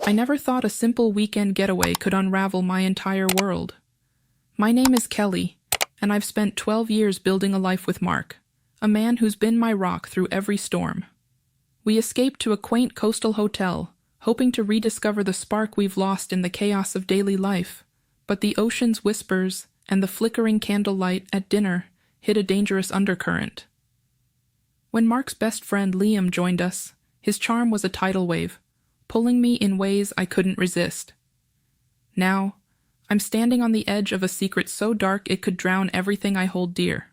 I never thought a simple weekend getaway could unravel my entire world. My name is Kelly, and I've spent 12 years building a life with Mark, a man who's been my rock through every storm. We escaped to a quaint coastal hotel, hoping to rediscover the spark we've lost in the chaos of daily life, but the ocean's whispers and the flickering candlelight at dinner hid a dangerous undercurrent. When Mark's best friend Liam joined us, his charm was a tidal wave, pulling me in ways I couldn't resist. Now, I'm standing on the edge of a secret so dark it could drown everything I hold dear.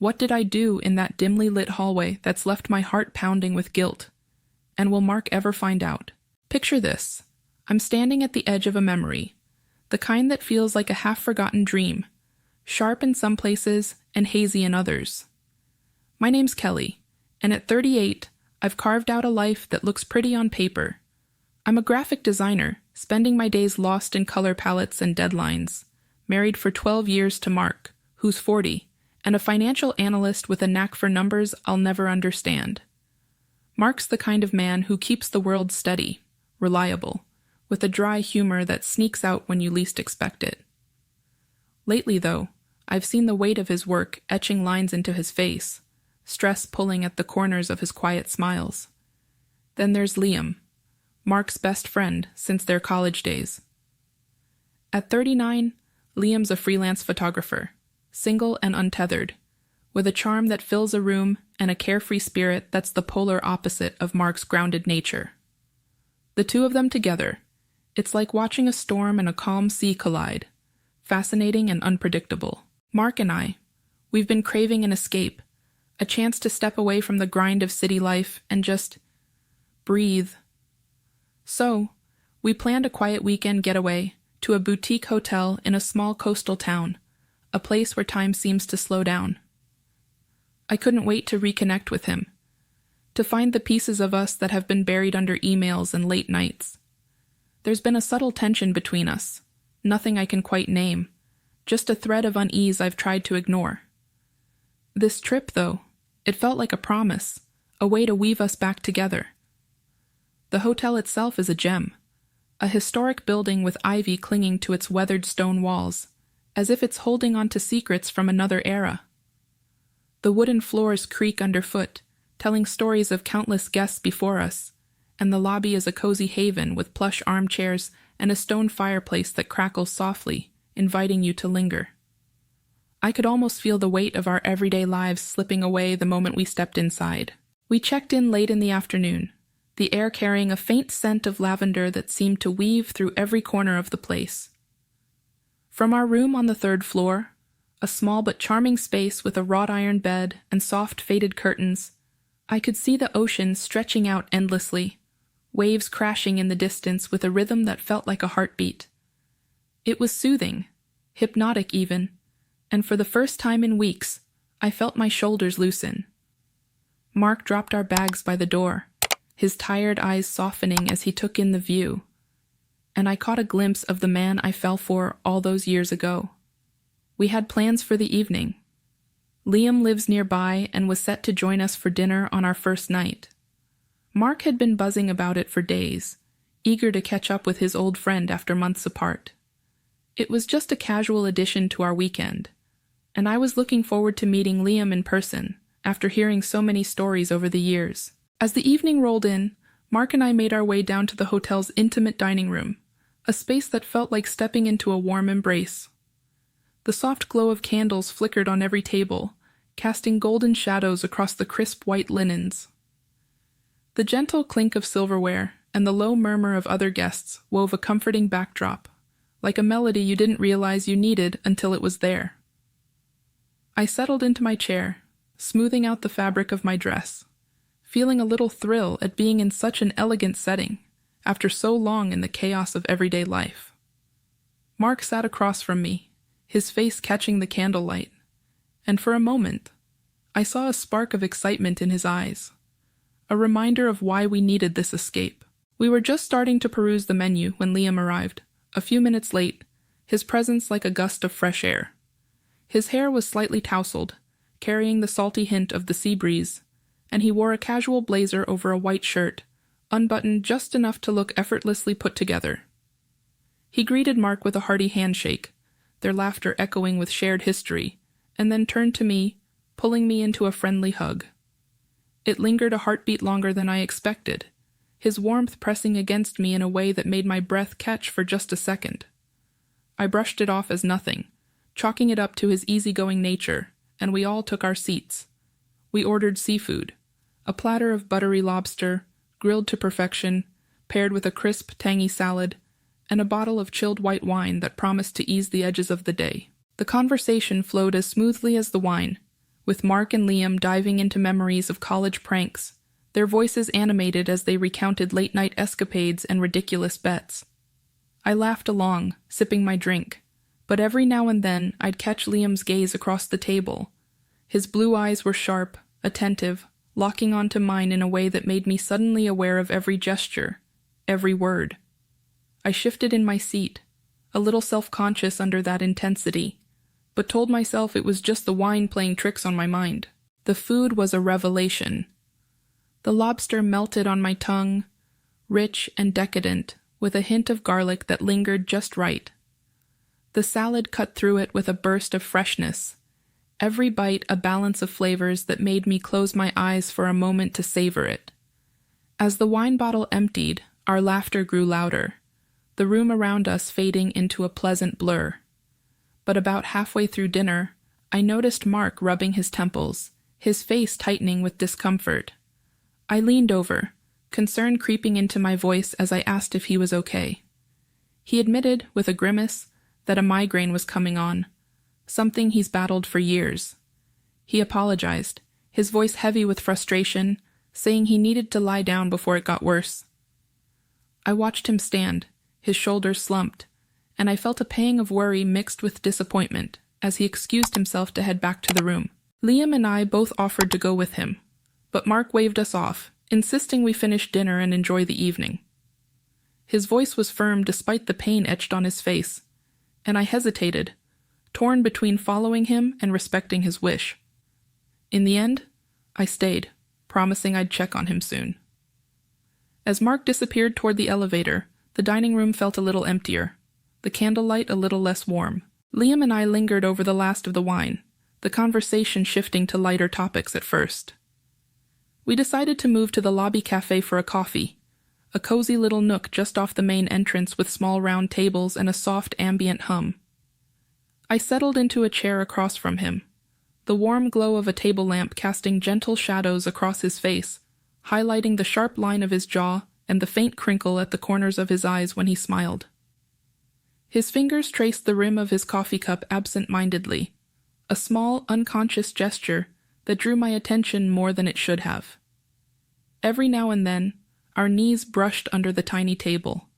What did I do in that dimly lit hallway that's left my heart pounding with guilt? And will Mark ever find out? Picture this. I'm standing at the edge of a memory, the kind that feels like a half-forgotten dream, sharp in some places and hazy in others. My name's Kelly, and at 38, I've carved out a life that looks pretty on paper. I'm a graphic designer, spending my days lost in color palettes and deadlines, married for 12 years to Mark, who's 40, and a financial analyst with a knack for numbers I'll never understand. Mark's the kind of man who keeps the world steady, reliable, with a dry humor that sneaks out when you least expect it. Lately, though, I've seen the weight of his work etching lines into his face, stress pulling at the corners of his quiet smiles. Then there's Liam, Mark's best friend since their college days. At 39, Liam's a freelance photographer, single and untethered, with a charm that fills a room and a carefree spirit that's the polar opposite of Mark's grounded nature. The two of them together, it's like watching a storm and a calm sea collide, fascinating and unpredictable. Mark and I, we've been craving an escape, a chance to step away from the grind of city life and just breathe. So, we planned a quiet weekend getaway to a boutique hotel in a small coastal town, a place where time seems to slow down. I couldn't wait to reconnect with him, to find the pieces of us that have been buried under emails and late nights. There's been a subtle tension between us, nothing I can quite name, just a thread of unease I've tried to ignore. This trip, though, it felt like a promise, a way to weave us back together. The hotel itself is a gem, a historic building with ivy clinging to its weathered stone walls, as if it's holding on to secrets from another era. The wooden floors creak underfoot, telling stories of countless guests before us, and the lobby is a cozy haven with plush armchairs and a stone fireplace that crackles softly, inviting you to linger. I could almost feel the weight of our everyday lives slipping away the moment we stepped inside. We checked in late in the afternoon, the air carrying a faint scent of lavender that seemed to weave through every corner of the place. From our room on the third floor, a small but charming space with a wrought iron bed and soft faded curtains, I could see the ocean stretching out endlessly, waves crashing in the distance with a rhythm that felt like a heartbeat. It was soothing, hypnotic even, and for the first time in weeks, I felt my shoulders loosen. Mark dropped our bags by the door, his tired eyes softening as he took in the view, and I caught a glimpse of the man I fell for all those years ago. We had plans for the evening. Liam lives nearby and was set to join us for dinner on our first night. Mark had been buzzing about it for days, eager to catch up with his old friend after months apart. It was just a casual addition to our weekend, and I was looking forward to meeting Liam in person after hearing so many stories over the years. As the evening rolled in, Mark and I made our way down to the hotel's intimate dining room, a space that felt like stepping into a warm embrace. The soft glow of candles flickered on every table, casting golden shadows across the crisp white linens. The gentle clink of silverware and the low murmur of other guests wove a comforting backdrop, like a melody you didn't realize you needed until it was there. I settled into my chair, smoothing out the fabric of my dress, feeling a little thrill at being in such an elegant setting after so long in the chaos of everyday life. Mark sat across from me, his face catching the candlelight, and for a moment, I saw a spark of excitement in his eyes, a reminder of why we needed this escape. We were just starting to peruse the menu when Liam arrived, a few minutes late, his presence like a gust of fresh air. His hair was slightly tousled, carrying the salty hint of the sea breeze, and he wore a casual blazer over a white shirt, unbuttoned just enough to look effortlessly put together. He greeted Mark with a hearty handshake, their laughter echoing with shared history, and then turned to me, pulling me into a friendly hug. It lingered a heartbeat longer than I expected, his warmth pressing against me in a way that made my breath catch for just a second. I brushed it off as nothing, chalking it up to his easygoing nature, and we all took our seats. We ordered seafood, a platter of buttery lobster, grilled to perfection, paired with a crisp, tangy salad, and a bottle of chilled white wine that promised to ease the edges of the day. The conversation flowed as smoothly as the wine, with Mark and Liam diving into memories of college pranks, their voices animated as they recounted late-night escapades and ridiculous bets. I laughed along, sipping my drink, but every now and then I'd catch Liam's gaze across the table. His blue eyes were sharp, attentive, locking onto mine in a way that made me suddenly aware of every gesture, every word. I shifted in my seat, a little self-conscious under that intensity, but told myself it was just the wine playing tricks on my mind. The food was a revelation. The lobster melted on my tongue, rich and decadent, with a hint of garlic that lingered just right. The salad cut through it with a burst of freshness, every bite a balance of flavors that made me close my eyes for a moment to savor it. As the wine bottle emptied, our laughter grew louder, the room around us fading into a pleasant blur. But about halfway through dinner, I noticed Mark rubbing his temples, his face tightening with discomfort. I leaned over, concern creeping into my voice as I asked if he was okay. He admitted, with a grimace, that a migraine was coming on, something he's battled for years. He apologized, his voice heavy with frustration, saying he needed to lie down before it got worse. I watched him stand, his shoulders slumped, and I felt a pang of worry mixed with disappointment as he excused himself to head back to the room. Liam and I both offered to go with him, but Mark waved us off, insisting we finish dinner and enjoy the evening. His voice was firm despite the pain etched on his face, and I hesitated, torn between following him and respecting his wish. In the end, I stayed, promising I'd check on him soon. As Mark disappeared toward the elevator, the dining room felt a little emptier, the candlelight a little less warm. Liam and I lingered over the last of the wine, the conversation shifting to lighter topics at first. We decided to move to the lobby café for a coffee, a cozy little nook just off the main entrance with small round tables and a soft ambient hum. I settled into a chair across from him, the warm glow of a table lamp casting gentle shadows across his face, highlighting the sharp line of his jaw and the faint crinkle at the corners of his eyes when he smiled. His fingers traced the rim of his coffee cup absent-mindedly, a small, unconscious gesture that drew my attention more than it should have. Every now and then, our knees brushed under the tiny table,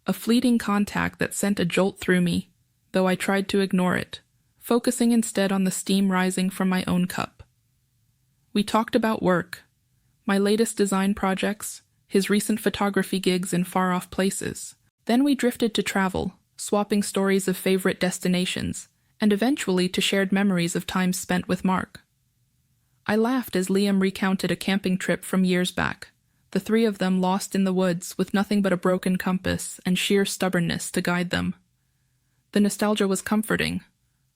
a fleeting contact that sent a jolt through me, though I tried to ignore it, focusing instead on the steam rising from my own cup. We talked about work, my latest design projects, his recent photography gigs in far-off places. Then we drifted to travel, swapping stories of favorite destinations, and eventually to shared memories of time spent with Mark. I laughed as Liam recounted a camping trip from years back, the three of them lost in the woods with nothing but a broken compass and sheer stubbornness to guide them. The nostalgia was comforting,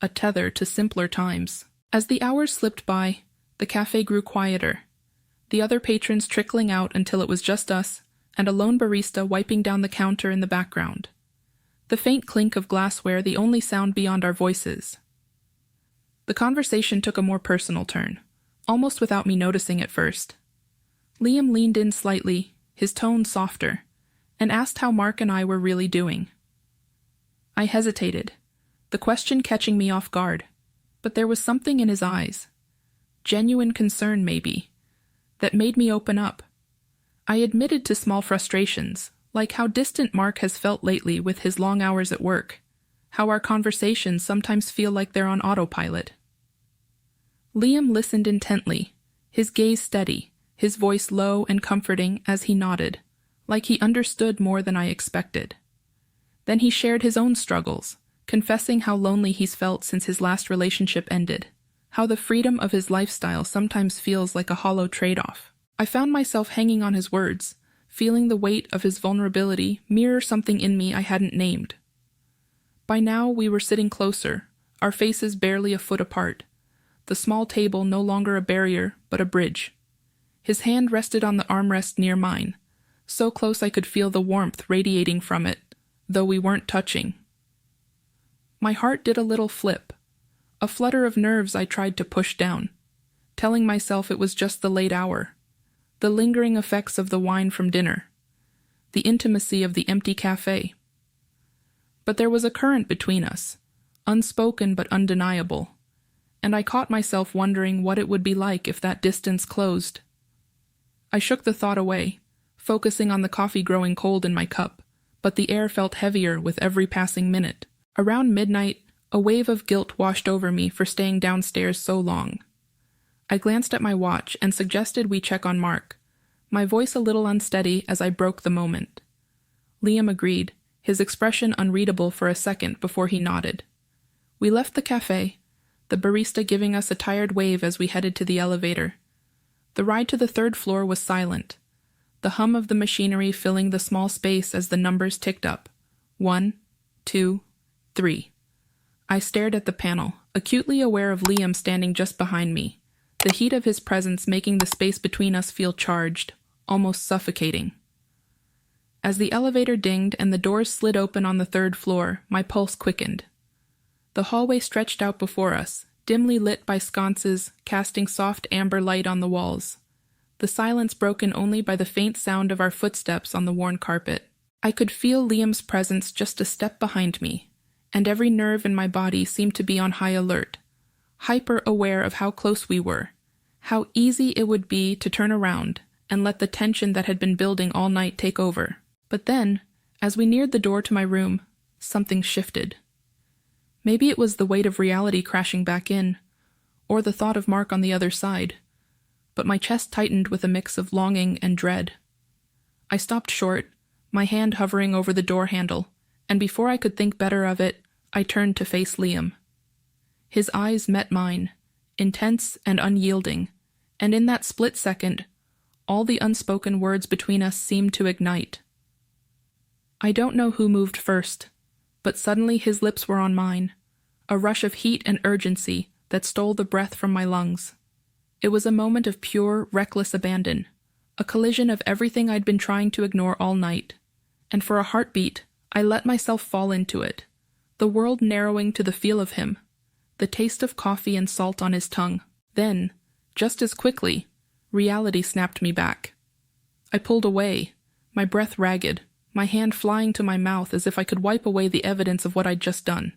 a tether to simpler times. As the hours slipped by, the cafe grew quieter, the other patrons trickling out until it was just us, and a lone barista wiping down the counter in the background. The faint clink of glassware the only sound beyond our voices. The conversation took a more personal turn, almost without me noticing at first. Liam leaned in slightly, his tone softer, and asked how Mark and I were really doing. I hesitated, the question catching me off guard, but there was something in his eyes, genuine concern maybe, that made me open up. I admitted to small frustrations, like how distant Mark has felt lately with his long hours at work, how our conversations sometimes feel like they're on autopilot. Liam listened intently, his gaze steady, his voice low and comforting as he nodded, like he understood more than I expected. Then he shared his own struggles, confessing how lonely he's felt since his last relationship ended, how the freedom of his lifestyle sometimes feels like a hollow trade-off. I found myself hanging on his words, feeling the weight of his vulnerability mirror something in me I hadn't named. By now we were sitting closer, our faces barely a foot apart, the small table no longer a barrier but a bridge. His hand rested on the armrest near mine, so close I could feel the warmth radiating from it, though we weren't touching. My heart did a little flip, a flutter of nerves I tried to push down, telling myself it was just the late hour, the lingering effects of the wine from dinner, the intimacy of the empty café. But there was a current between us, unspoken but undeniable, and I caught myself wondering what it would be like if that distance closed. I shook the thought away, focusing on the coffee growing cold in my cup, but the air felt heavier with every passing minute. Around midnight, a wave of guilt washed over me for staying downstairs so long. I glanced at my watch and suggested we check on Mark, my voice a little unsteady as I broke the moment. Liam agreed, his expression unreadable for a second before he nodded. We left the cafe, the barista giving us a tired wave as we headed to the elevator. The ride to the third floor was silent, the hum of the machinery filling the small space as the numbers ticked up. 1, 2, 3. I stared at the panel, acutely aware of Liam standing just behind me, the heat of his presence making the space between us feel charged, almost suffocating. As the elevator dinged and the doors slid open on the third floor, my pulse quickened. The hallway stretched out before us, dimly lit by sconces casting soft amber light on the walls, the silence broken only by the faint sound of our footsteps on the worn carpet. I could feel Liam's presence just a step behind me, and every nerve in my body seemed to be on high alert, hyper-aware of how close we were, how easy it would be to turn around and let the tension that had been building all night take over. But then, as we neared the door to my room, something shifted. Maybe it was the weight of reality crashing back in, or the thought of Mark on the other side, but my chest tightened with a mix of longing and dread. I stopped short, my hand hovering over the door handle, and before I could think better of it, I turned to face Liam. His eyes met mine, intense and unyielding, and in that split second, all the unspoken words between us seemed to ignite. I don't know who moved first, but suddenly his lips were on mine, a rush of heat and urgency that stole the breath from my lungs. It was a moment of pure, reckless abandon, a collision of everything I'd been trying to ignore all night, and for a heartbeat, I let myself fall into it, the world narrowing to the feel of him, the taste of coffee and salt on his tongue. Then, just as quickly, reality snapped me back. I pulled away, my breath ragged, my hand flying to my mouth as if I could wipe away the evidence of what I'd just done.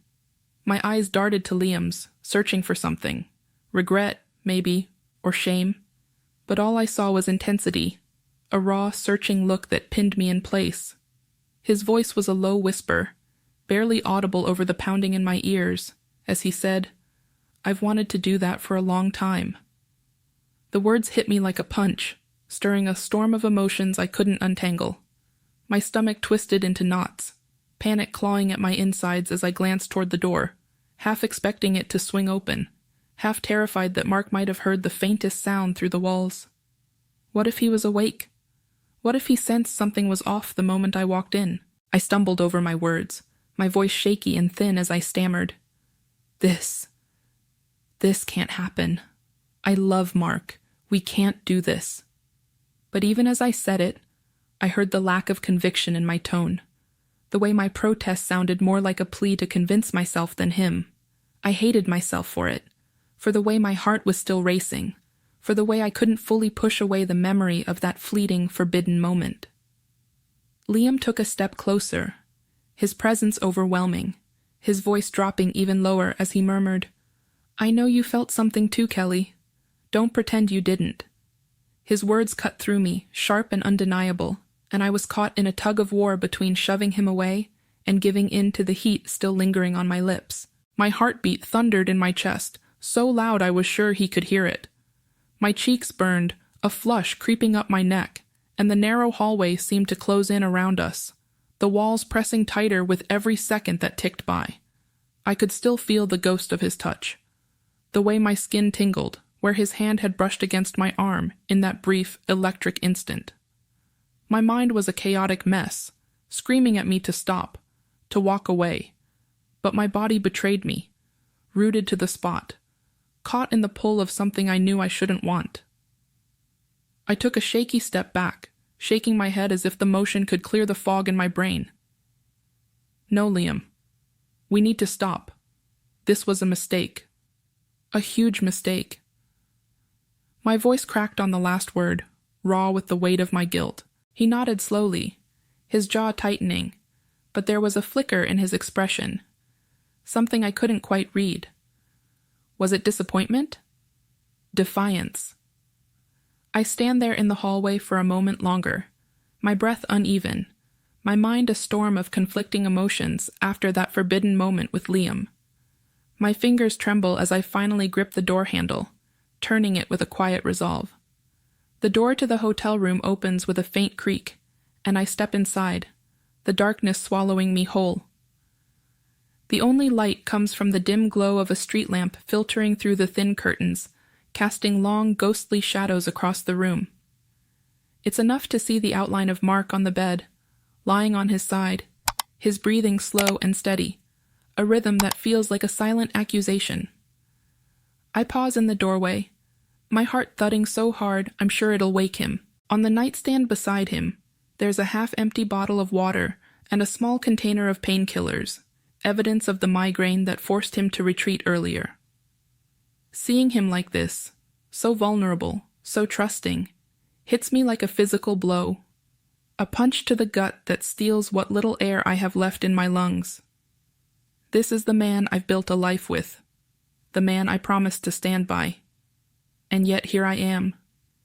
My eyes darted to Liam's, searching for something. Regret, maybe, or shame. But all I saw was intensity, a raw, searching look that pinned me in place. His voice was a low whisper, barely audible over the pounding in my ears, as he said, "I've wanted to do that for a long time." The words hit me like a punch, stirring a storm of emotions I couldn't untangle. My stomach twisted into knots, panic clawing at my insides as I glanced toward the door, half expecting it to swing open, half terrified that Mark might have heard the faintest sound through the walls. What if he was awake? What if he sensed something was off the moment I walked in? I stumbled over my words, my voice shaky and thin as I stammered. This can't happen. I love Mark. We can't do this." But even as I said it, I heard the lack of conviction in my tone. The way my protest sounded more like a plea to convince myself than him. I hated myself for it, for the way my heart was still racing, for the way I couldn't fully push away the memory of that fleeting, forbidden moment. Liam took a step closer, his presence overwhelming, his voice dropping even lower as he murmured, "I know you felt something too, Kelly. Don't pretend you didn't." His words cut through me, sharp and undeniable, and I was caught in a tug of war between shoving him away and giving in to the heat still lingering on my lips. My heartbeat thundered in my chest, so loud I was sure he could hear it. My cheeks burned, a flush creeping up my neck, and the narrow hallway seemed to close in around us, the walls pressing tighter with every second that ticked by. I could still feel the ghost of his touch, the way my skin tingled, where his hand had brushed against my arm in that brief, electric instant. My mind was a chaotic mess, screaming at me to stop, to walk away. But my body betrayed me, rooted to the spot, caught in the pull of something I knew I shouldn't want. I took a shaky step back, shaking my head as if the motion could clear the fog in my brain. No, Liam. We need to stop. This was a mistake. A huge mistake. My voice cracked on the last word, raw with the weight of my guilt. He nodded slowly, his jaw tightening, but there was a flicker in his expression. Something I couldn't quite read. Was it disappointment? Defiance. I stand there in the hallway for a moment longer, my breath uneven, my mind a storm of conflicting emotions after that forbidden moment with Liam. My fingers tremble as I finally grip the door handle, turning it with a quiet resolve. The door to the hotel room opens with a faint creak, and I step inside, the darkness swallowing me whole. The only light comes from the dim glow of a street lamp filtering through the thin curtains, casting long, ghostly shadows across the room. It's enough to see the outline of Mark on the bed, lying on his side, his breathing slow and steady, a rhythm that feels like a silent accusation. I pause in the doorway, my heart thudding so hard I'm sure it'll wake him. On the nightstand beside him, there's a half-empty bottle of water and a small container of painkillers, evidence of the migraine that forced him to retreat earlier. Seeing him like this, so vulnerable, so trusting, hits me like a physical blow, a punch to the gut that steals what little air I have left in my lungs. This is the man I've built a life with, the man I promised to stand by. And yet here I am,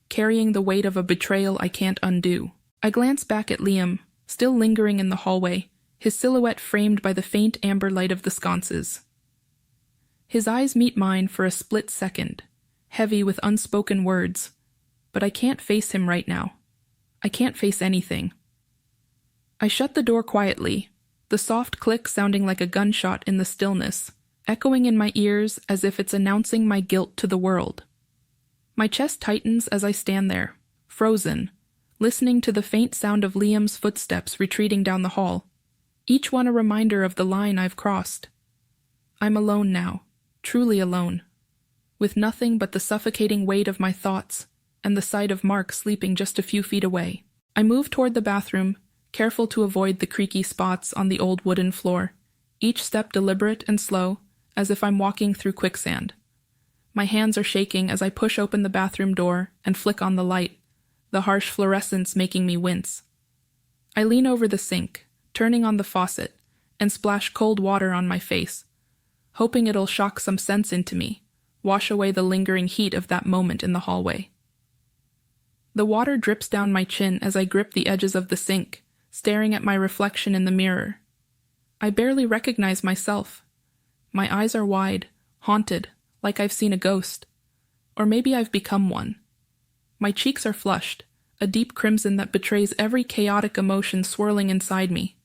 carrying the weight of a betrayal I can't undo. I glance back at Liam, still lingering in the hallway, his silhouette framed by the faint amber light of the sconces. His eyes meet mine for a split second, heavy with unspoken words, but I can't face him right now. I can't face anything. I shut the door quietly, the soft click sounding like a gunshot in the stillness, echoing in my ears as if it's announcing my guilt to the world. My chest tightens as I stand there, frozen, listening to the faint sound of Liam's footsteps retreating down the hall, each one a reminder of the line I've crossed. I'm alone now, truly alone, with nothing but the suffocating weight of my thoughts and the sight of Mark sleeping just a few feet away. I move toward the bathroom, careful to avoid the creaky spots on the old wooden floor, each step deliberate and slow, as if I'm walking through quicksand. My hands are shaking as I push open the bathroom door and flick on the light, the harsh fluorescence making me wince. I lean over the sink, turning on the faucet, and splash cold water on my face, hoping it'll shock some sense into me, wash away the lingering heat of that moment in the hallway. The water drips down my chin as I grip the edges of the sink, staring at my reflection in the mirror. I barely recognize myself. My eyes are wide, haunted, like I've seen a ghost. Or maybe I've become one. My cheeks are flushed, a deep crimson that betrays every chaotic emotion swirling inside me.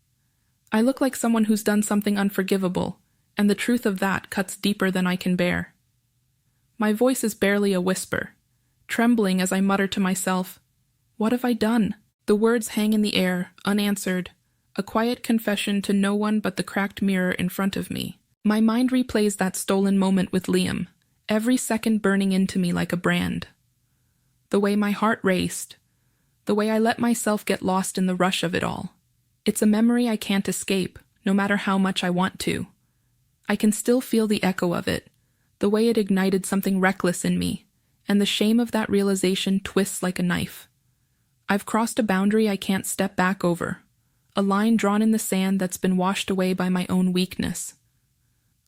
I look like someone who's done something unforgivable, and the truth of that cuts deeper than I can bear. My voice is barely a whisper, trembling as I mutter to myself, "What have I done?" The words hang in the air, unanswered, a quiet confession to no one but the cracked mirror in front of me. My mind replays that stolen moment with Liam, every second burning into me like a brand. The way my heart raced, the way I let myself get lost in the rush of it all. It's a memory I can't escape, no matter how much I want to. I can still feel the echo of it, the way it ignited something reckless in me, and the shame of that realization twists like a knife. I've crossed a boundary I can't step back over, a line drawn in the sand that's been washed away by my own weakness.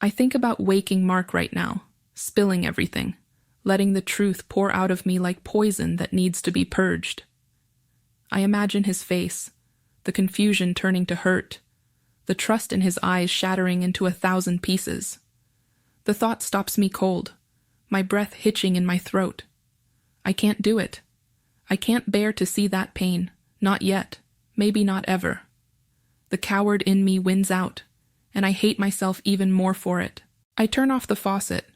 I think about waking Mark right now, spilling everything, letting the truth pour out of me like poison that needs to be purged. I imagine his face, the confusion turning to hurt, the trust in his eyes shattering into 1,000 pieces. The thought stops me cold, my breath hitching in my throat. I can't do it. I can't bear to see that pain, not yet, maybe not ever. The coward in me wins out, and I hate myself even more for it. I turn off the faucet,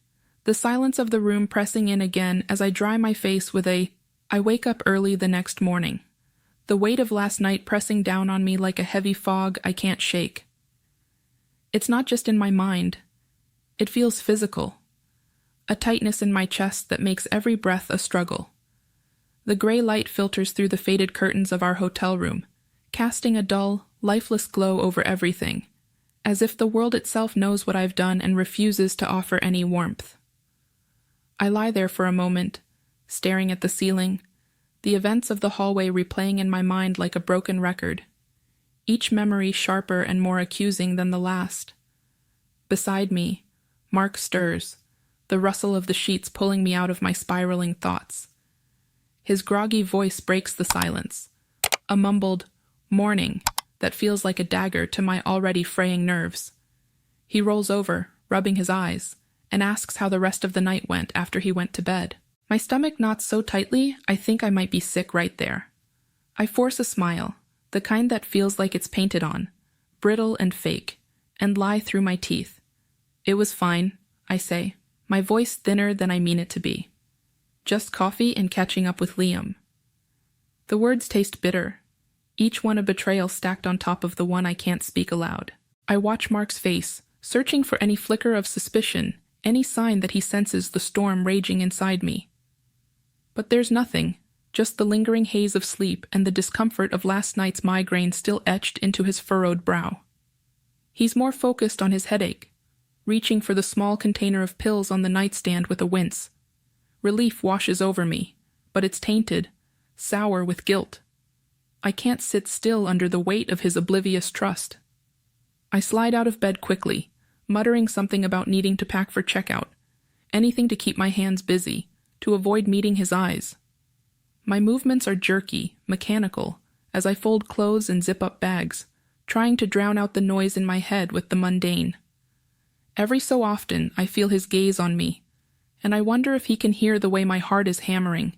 the silence of the room pressing in again as I dry my face with I wake up early the next morning. the weight of last night pressing down on me like a heavy fog I can't shake. It's not just in my mind. It feels physical. A tightness in my chest that makes every breath a struggle. The gray light filters through the faded curtains of our hotel room, casting a dull, lifeless glow over everything, as if the world itself knows what I've done and refuses to offer any warmth. I lie there for a moment, staring at the ceiling, the events of the hallway replaying in my mind like a broken record, each memory sharper and more accusing than the last. Beside me, Mark stirs, the rustle of the sheets pulling me out of my spiraling thoughts. His groggy voice breaks the silence, a mumbled "morning" that feels like a dagger to my already fraying nerves. He rolls over, rubbing his eyes, and asks how the rest of the night went after he went to bed. My stomach knots so tightly, I think I might be sick right there. I force a smile, the kind that feels like it's painted on, brittle and fake, and lie through my teeth. It was fine, I say, my voice thinner than I mean it to be. Just coffee and catching up with Liam. The words taste bitter, each one a betrayal stacked on top of the one I can't speak aloud. I watch Mark's face, searching for any flicker of suspicion, any sign that he senses the storm raging inside me. But there's nothing, just the lingering haze of sleep and the discomfort of last night's migraine still etched into his furrowed brow. He's more focused on his headache, reaching for the small container of pills on the nightstand with a wince. Relief washes over me, but it's tainted, sour with guilt. I can't sit still under the weight of his oblivious trust. I slide out of bed quickly, muttering something about needing to pack for checkout, anything to keep my hands busy, to avoid meeting his eyes. My movements are jerky, mechanical, as I fold clothes and zip up bags, trying to drown out the noise in my head with the mundane. Every so often, I feel his gaze on me, and I wonder if he can hear the way my heart is hammering,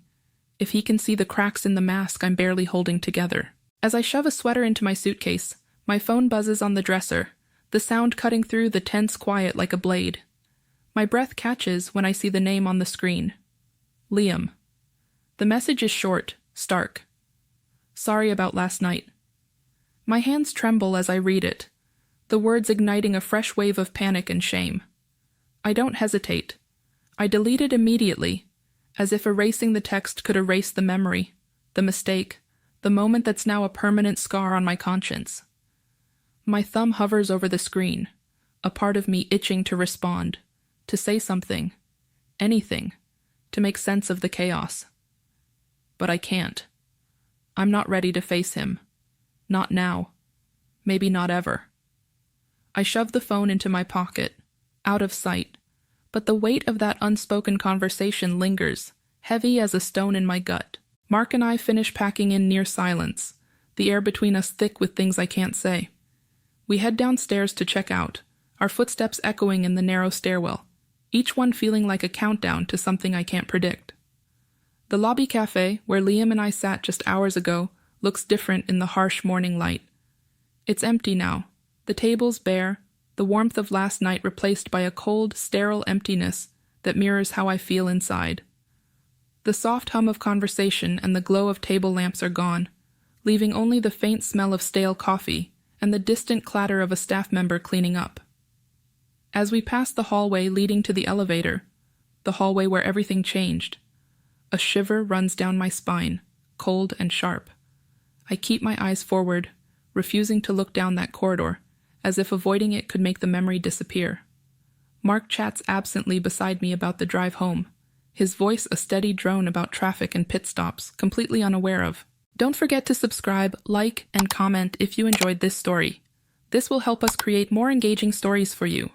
if he can see the cracks in the mask I'm barely holding together. As I shove a sweater into my suitcase, my phone buzzes on the dresser, the sound cutting through the tense quiet like a blade. My breath catches when I see the name on the screen. Liam. The message is short, stark. Sorry about last night. My hands tremble as I read it, the words igniting a fresh wave of panic and shame. I don't hesitate. I delete it immediately, as if erasing the text could erase the memory, the mistake, the moment that's now a permanent scar on my conscience. My thumb hovers over the screen, a part of me itching to respond, to say something, anything, to make sense of the chaos. But I can't. I'm not ready to face him. Not now. Maybe not ever. I shove the phone into my pocket, out of sight, but the weight of that unspoken conversation lingers, heavy as a stone in my gut. Mark and I finish packing in near silence, the air between us thick with things I can't say. We head downstairs to check out, our footsteps echoing in the narrow stairwell, each one feeling like a countdown to something I can't predict. The lobby café, where Liam and I sat just hours ago, looks different in the harsh morning light. It's empty now, the tables bare, the warmth of last night replaced by a cold, sterile emptiness that mirrors how I feel inside. The soft hum of conversation and the glow of table lamps are gone, leaving only the faint smell of stale coffee and the distant clatter of a staff member cleaning up. As we pass the hallway leading to the elevator, the hallway where everything changed, a shiver runs down my spine, cold and sharp. I keep my eyes forward, refusing to look down that corridor, as if avoiding it could make the memory disappear. Mark chats absently beside me about the drive home, his voice a steady drone about traffic and pit stops, completely unaware of. Don't forget to subscribe, like, and comment if you enjoyed this story. This will help us create more engaging stories for you.